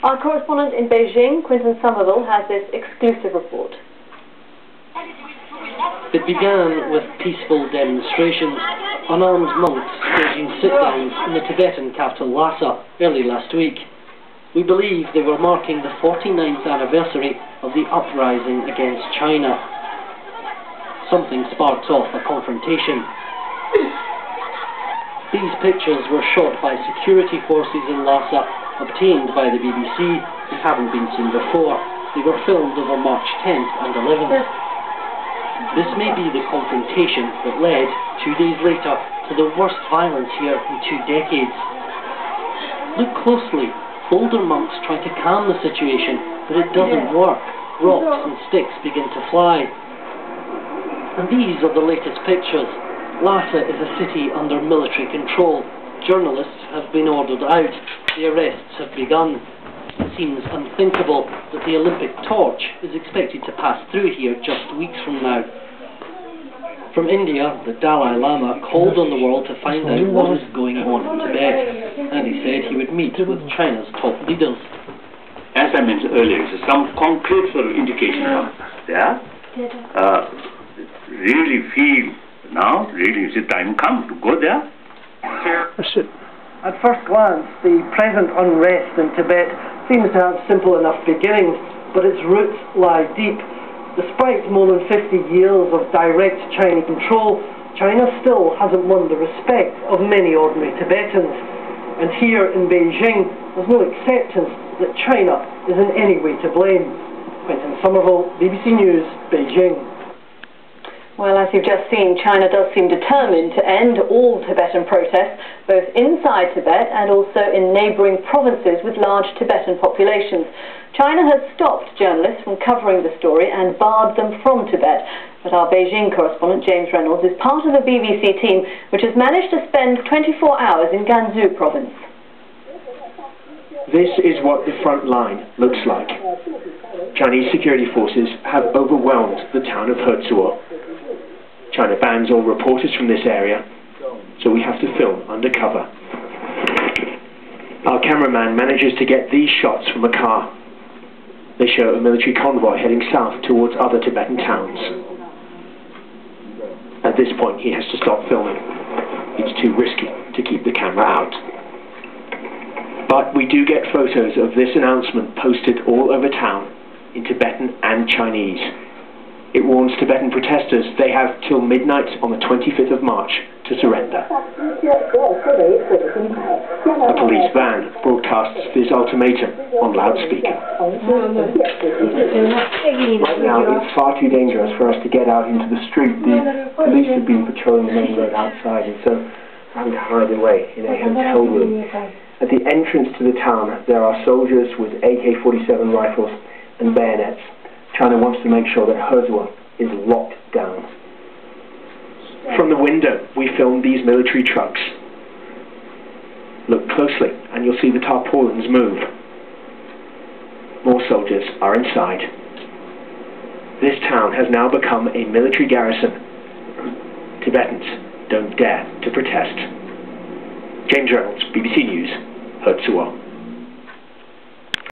Our correspondent in Beijing, Quinton Somerville, has this exclusive report. It began with peaceful demonstrations. Unarmed monks staging sit-downs in the Tibetan capital Lhasa early last week. We believe they were marking the 49th anniversary of the uprising against China. Something sparked off a confrontation. These pictures were shot by security forces in Lhasa, obtained by the BBC. They haven't been seen before. They were filmed over March 10th and 11th. This may be the confrontation that led, 2 days later, to the worst violence here in 2 decades. Look closely. Older monks try to calm the situation, but it doesn't work. Rocks and sticks begin to fly. And these are the latest pictures. Lhasa is a city under military control. Journalists have been ordered out. The arrests have begun. It seems unthinkable that the Olympic torch is expected to pass through here just weeks from now. From India, the Dalai Lama called on the world to find out what is going on in Tibet, and he said he would meet with China's top leaders. As I mentioned earlier, some concrete sort of indication there. Really feel now, really is the time come to go there? That's it. At first glance, the present unrest in Tibet seems to have simple enough beginnings, but its roots lie deep. Despite more than 50 years of direct Chinese control, China still hasn't won the respect of many ordinary Tibetans. And here in Beijing, there's no acceptance that China is in any way to blame. Quinton Somerville, BBC News, Beijing. Well, as you've just seen, China does seem determined to end all Tibetan protests, both inside Tibet and also in neighbouring provinces with large Tibetan populations. China has stopped journalists from covering the story and barred them from Tibet. But our Beijing correspondent, James Reynolds, is part of the BBC team which has managed to spend 24 hours in Gansu province. This is what the front line looks like. Chinese security forces have overwhelmed the town of Hezuo. China bans all reporters from this area, so we have to film undercover. Our cameraman manages to get these shots from a car. They show a military convoy heading south towards other Tibetan towns. At this point, he has to stop filming. It's too risky to keep the camera out. But we do get photos of this announcement posted all over town in Tibetan and Chinese. It warns Tibetan protesters they have till midnight on the 25th of March to surrender. A police van broadcasts this ultimatum on loudspeaker. Right now it's far too dangerous for us to get out into the street. The police have been patrolling the main road outside, and so I'm having to hide away in a hotel room. At the entrance to the town there are soldiers with AK-47 rifles and bayonets. China wants to make sure that Hezuo is locked down. From the window, we filmed these military trucks. Look closely, and you'll see the tarpaulins move. More soldiers are inside. This town has now become a military garrison. Tibetans don't dare to protest. James Reynolds, BBC News, Hezuo.